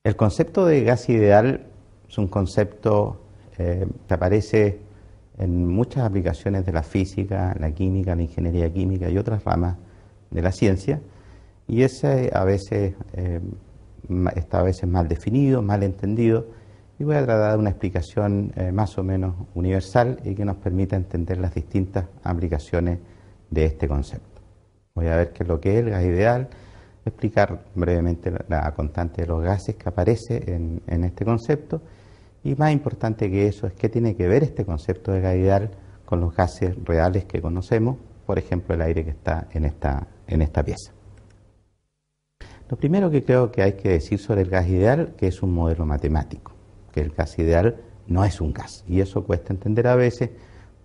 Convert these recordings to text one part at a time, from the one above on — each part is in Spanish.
El concepto de gas ideal es un concepto que aparece en muchas aplicaciones de la física, la química, la ingeniería química y otras ramas de la ciencia, y ese a veces está a veces mal definido, mal entendido, y voy a tratar de una explicación más o menos universal y que nos permita entender las distintas aplicaciones de este concepto. Voy a ver qué es lo que es el gas ideal, explicar brevemente la constante de los gases que aparece en este concepto, y más importante que eso es qué tiene que ver este concepto de gas ideal con los gases reales que conocemos, por ejemplo el aire que está en esta pieza. Lo primero que creo que hay que decir sobre el gas ideal, que es un modelo matemático, que el gas ideal no es un gas, y eso cuesta entender a veces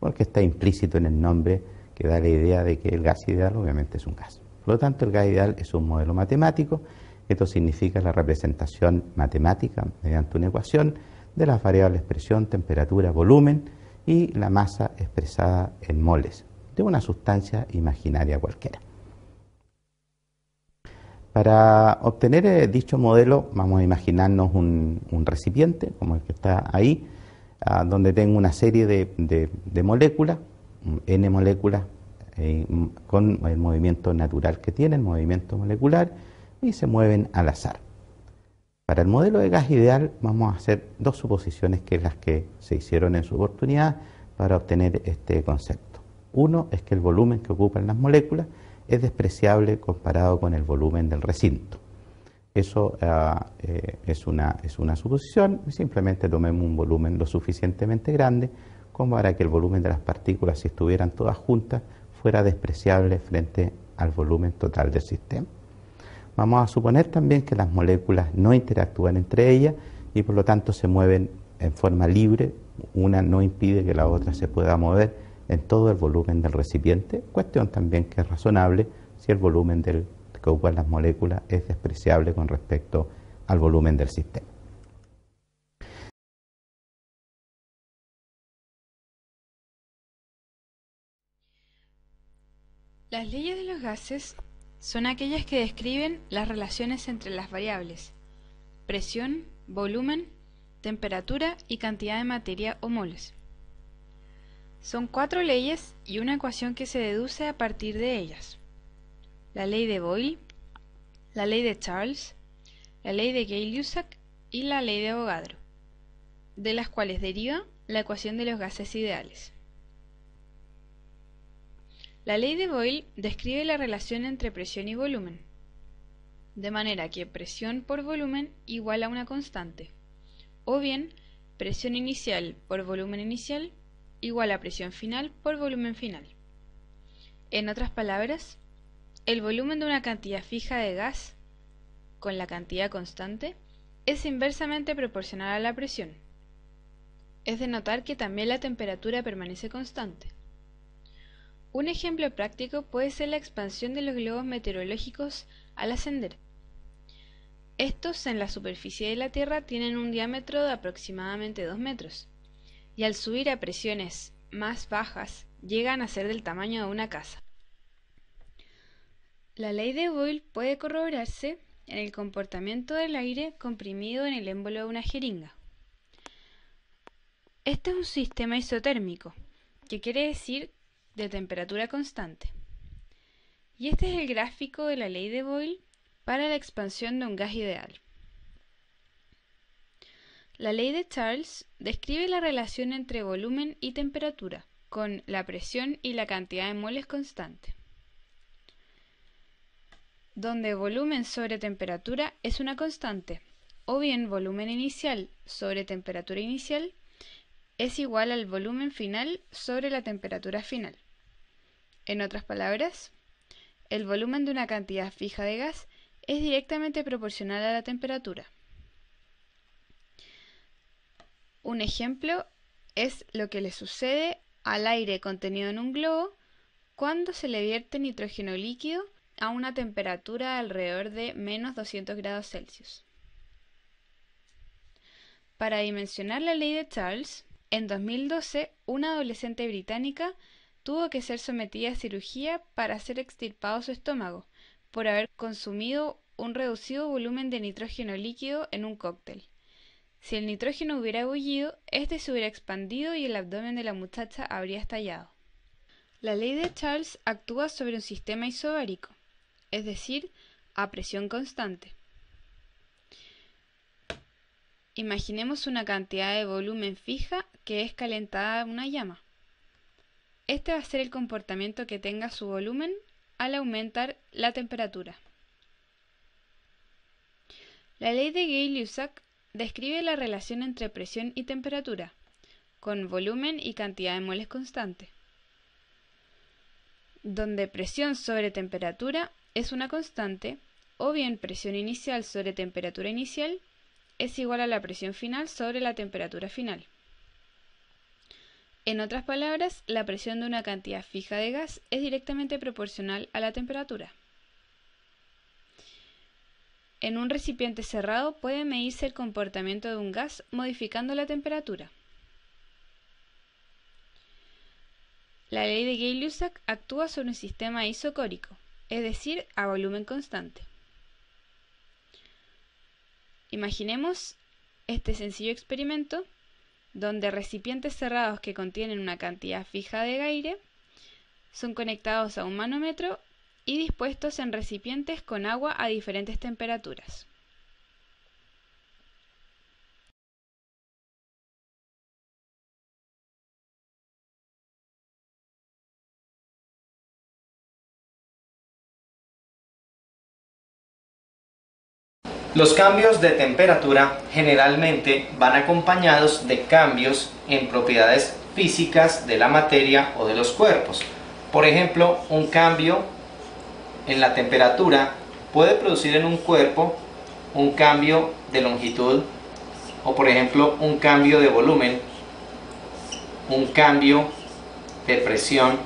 porque está implícito en el nombre que da la idea de que el gas ideal obviamente es un gas. Por lo tanto, el gas ideal es un modelo matemático. Esto significa la representación matemática mediante una ecuación de las variables presión, temperatura, volumen y la masa expresada en moles de una sustancia imaginaria cualquiera. Para obtener dicho modelo vamos a imaginarnos un recipiente como el que está ahí, donde tengo una serie de moléculas, n moléculas, con el movimiento natural que tienen, movimiento molecular, y se mueven al azar. Para el modelo de gas ideal vamos a hacer dos suposiciones que es las que se hicieron en su oportunidad para obtener este concepto. Uno es que el volumen que ocupan las moléculas es despreciable comparado con el volumen del recinto. Eso es una suposición, simplemente tomemos un volumen lo suficientemente grande como para que el volumen de las partículas, si estuvieran todas juntas, fuera despreciable frente al volumen total del sistema. Vamos a suponer también que las moléculas no interactúan entre ellas y por lo tanto se mueven en forma libre, una no impide que la otra se pueda mover en todo el volumen del recipiente, cuestión también que es razonable si el volumen que ocupan las moléculas es despreciable con respecto al volumen del sistema. Las leyes de los gases son aquellas que describen las relaciones entre las variables presión, volumen, temperatura y cantidad de materia o moles. Son 4 leyes y una ecuación que se deduce a partir de ellas: la ley de Boyle, la ley de Charles, la ley de Gay-Lussac y la ley de Avogadro, de las cuales deriva la ecuación de los gases ideales. La ley de Boyle describe la relación entre presión y volumen, de manera que presión por volumen igual a una constante, o bien presión inicial por volumen inicial igual a presión final por volumen final. En otras palabras, el volumen de una cantidad fija de gas con la cantidad constante es inversamente proporcional a la presión. Es de notar que también la temperatura permanece constante. Un ejemplo práctico puede ser la expansión de los globos meteorológicos al ascender. Estos en la superficie de la Tierra tienen un diámetro de aproximadamente 2 metros, y al subir a presiones más bajas llegan a ser del tamaño de una casa. La ley de Boyle puede corroborarse en el comportamiento del aire comprimido en el émbolo de una jeringa. Este es un sistema isotérmico, que quiere decir de temperatura constante. Y este es el gráfico de la ley de Boyle para la expansión de un gas ideal. La ley de Charles describe la relación entre volumen y temperatura, con la presión y la cantidad de moles constante, donde volumen sobre temperatura es una constante, o bien volumen inicial sobre temperatura inicial es igual al volumen final sobre la temperatura final. En otras palabras, el volumen de una cantidad fija de gas es directamente proporcional a la temperatura. Un ejemplo es lo que le sucede al aire contenido en un globo cuando se le vierte nitrógeno líquido a una temperatura de alrededor de menos 200 grados Celsius. Para dimensionar la ley de Charles, en 2012 una adolescente británica tuvo que ser sometida a cirugía para ser extirpado su estómago por haber consumido un reducido volumen de nitrógeno líquido en un cóctel. Si el nitrógeno hubiera ebullido, este se hubiera expandido y el abdomen de la muchacha habría estallado. La ley de Charles actúa sobre un sistema isobárico, es decir, a presión constante. Imaginemos una cantidad de volumen fija que es calentada a una llama. Este va a ser el comportamiento que tenga su volumen al aumentar la temperatura. La ley de Gay-Lussac describe la relación entre presión y temperatura, con volumen y cantidad de moles constante, donde presión sobre temperatura es una constante, o bien presión inicial sobre temperatura inicial es igual a la presión final sobre la temperatura final. En otras palabras, la presión de una cantidad fija de gas es directamente proporcional a la temperatura. En un recipiente cerrado puede medirse el comportamiento de un gas modificando la temperatura. La ley de Gay-Lussac actúa sobre un sistema isocórico, es decir, a volumen constante. Imaginemos este sencillo experimento donde recipientes cerrados que contienen una cantidad fija de aire son conectados a un manómetro y dispuestos en recipientes con agua a diferentes temperaturas. Los cambios de temperatura generalmente van acompañados de cambios en propiedades físicas de la materia o de los cuerpos. Por ejemplo, un cambio en la temperatura puede producir en un cuerpo un cambio de longitud o, por ejemplo, un cambio de volumen, un cambio de presión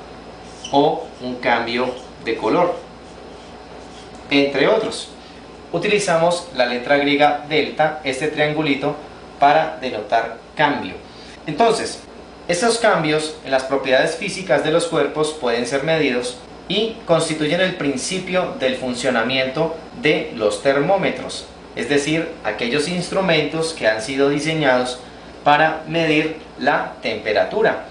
o un cambio de color, entre otros. Utilizamos la letra griega delta, este triangulito, para denotar cambio. Entonces, estos cambios en las propiedades físicas de los cuerpos pueden ser medidos y constituyen el principio del funcionamiento de los termómetros, es decir, aquellos instrumentos que han sido diseñados para medir la temperatura,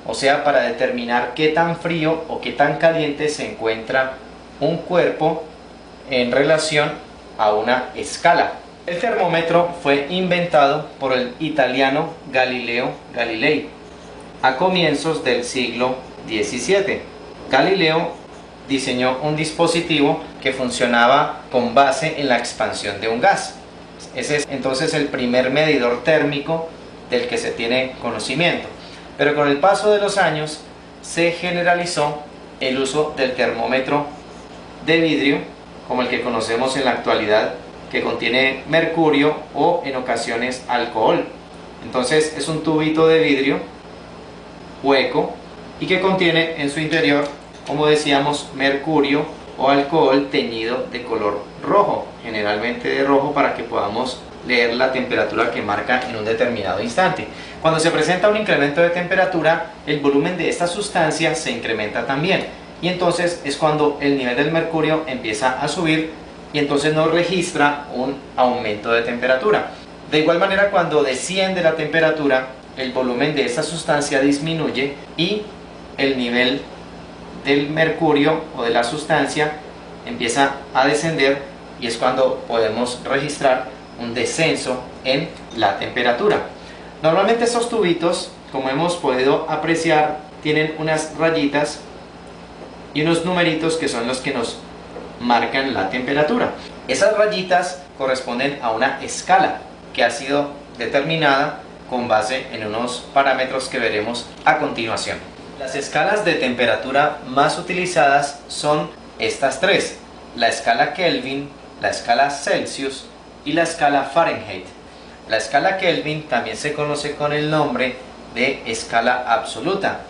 o sea, para determinar qué tan frío o qué tan caliente se encuentra un cuerpo en relación a una escala. El termómetro fue inventado por el italiano Galileo Galilei a comienzos del siglo XVII. Galileo diseñó un dispositivo que funcionaba con base en la expansión de un gas. Ese es entonces el primer medidor térmico del que se tiene conocimiento. Pero con el paso de los años se generalizó el uso del termómetro de vidrio, como el que conocemos en la actualidad, que contiene mercurio o en ocasiones alcohol. Entonces es un tubito de vidrio hueco y que contiene en su interior, como decíamos, mercurio o alcohol teñido de color rojo, generalmente de rojo, para que podamos leer la temperatura que marca en un determinado instante. Cuando se presenta un incremento de temperatura, el volumen de esta sustancia se incrementa también. Y entonces es cuando el nivel del mercurio empieza a subir y entonces nos registra un aumento de temperatura. De igual manera, cuando desciende la temperatura, el volumen de esta sustancia disminuye y el nivel del mercurio o de la sustancia empieza a descender y es cuando podemos registrar un descenso en la temperatura. Normalmente estos tubitos, como hemos podido apreciar, tienen unas rayitas y unos numeritos que son los que nos marcan la temperatura. Esas rayitas corresponden a una escala que ha sido determinada con base en unos parámetros que veremos a continuación. Las escalas de temperatura más utilizadas son estas tres: la escala Kelvin, la escala Celsius y la escala Fahrenheit. La escala Kelvin también se conoce con el nombre de escala absoluta.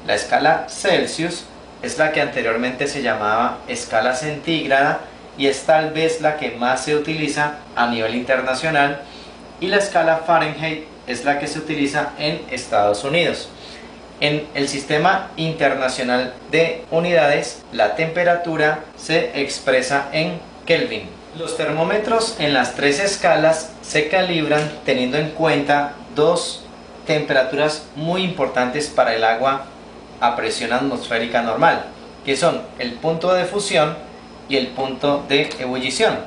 La escala Celsius es la que anteriormente se llamaba escala centígrada y es tal vez la que más se utiliza a nivel internacional, y la escala Fahrenheit es la que se utiliza en Estados Unidos. En el sistema internacional de unidades, la temperatura se expresa en Kelvin. Los termómetros en las tres escalas se calibran teniendo en cuenta dos temperaturas muy importantes para el agua a presión atmosférica normal, que son el punto de fusión y el punto de ebullición.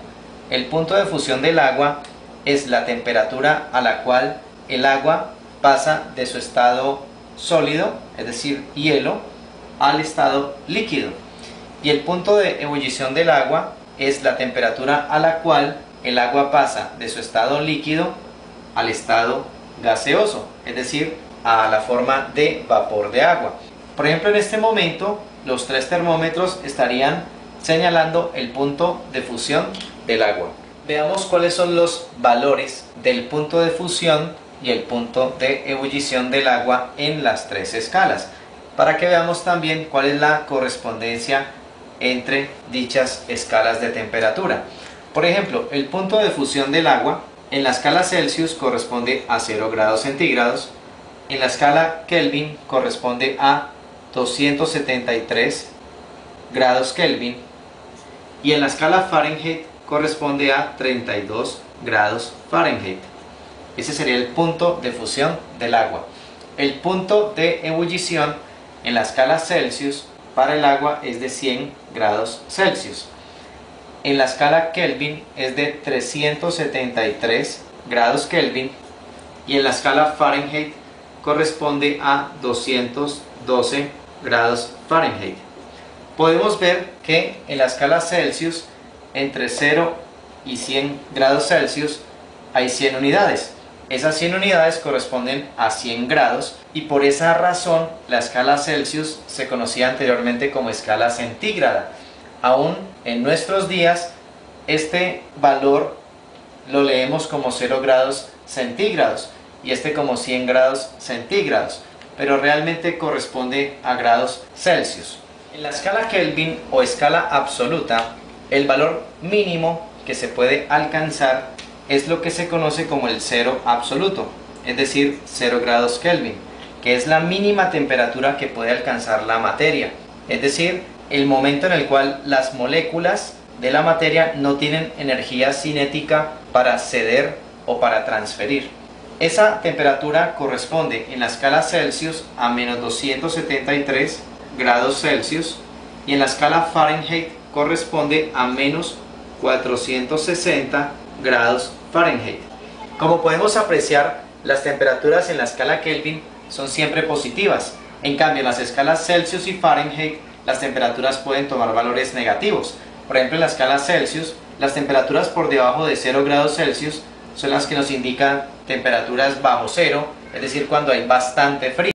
El punto de fusión del agua es la temperatura a la cual el agua pasa de su estado sólido, es decir, hielo, al estado líquido. Y el punto de ebullición del agua es la temperatura a la cual el agua pasa de su estado líquido al estado gaseoso, es decir, a la forma de vapor de agua. Por ejemplo, en este momento los tres termómetros estarían señalando el punto de fusión del agua. Veamos cuáles son los valores del punto de fusión y el punto de ebullición del agua en las tres escalas, para que veamos también cuál es la correspondencia entre dichas escalas de temperatura. Por ejemplo, el punto de fusión del agua en la escala Celsius corresponde a 0 grados centígrados, en la escala Kelvin corresponde a 273 grados Kelvin y en la escala Fahrenheit corresponde a 32 grados Fahrenheit. Ese sería el punto de fusión del agua. El punto de ebullición en la escala Celsius para el agua es de 100 grados Celsius. En la escala Kelvin es de 373 grados Kelvin y en la escala Fahrenheit corresponde a 212 grados Fahrenheit. Podemos ver que en la escala Celsius entre 0 y 100 grados Celsius hay 100 unidades. Esas 100 unidades corresponden a 100 grados y por esa razón la escala Celsius se conocía anteriormente como escala centígrada. Aún en nuestros días este valor lo leemos como 0 grados centígrados y este como 100 grados centígrados, pero realmente corresponde a grados Celsius. En la escala Kelvin o escala absoluta, el valor mínimo que se puede alcanzar es lo que se conoce como el cero absoluto, es decir, 0 grados Kelvin, que es la mínima temperatura que puede alcanzar la materia, es decir, el momento en el cual las moléculas de la materia no tienen energía cinética para ceder o para transferir. Esa temperatura corresponde en la escala Celsius a menos 273 grados Celsius y en la escala Fahrenheit corresponde a menos 460 grados Fahrenheit. Como podemos apreciar, las temperaturas en la escala Kelvin son siempre positivas. En cambio, en las escalas Celsius y Fahrenheit, las temperaturas pueden tomar valores negativos. Por ejemplo, en la escala Celsius, las temperaturas por debajo de 0 grados Celsius son las que nos indican temperaturas bajo cero, es decir, cuando hay bastante frío.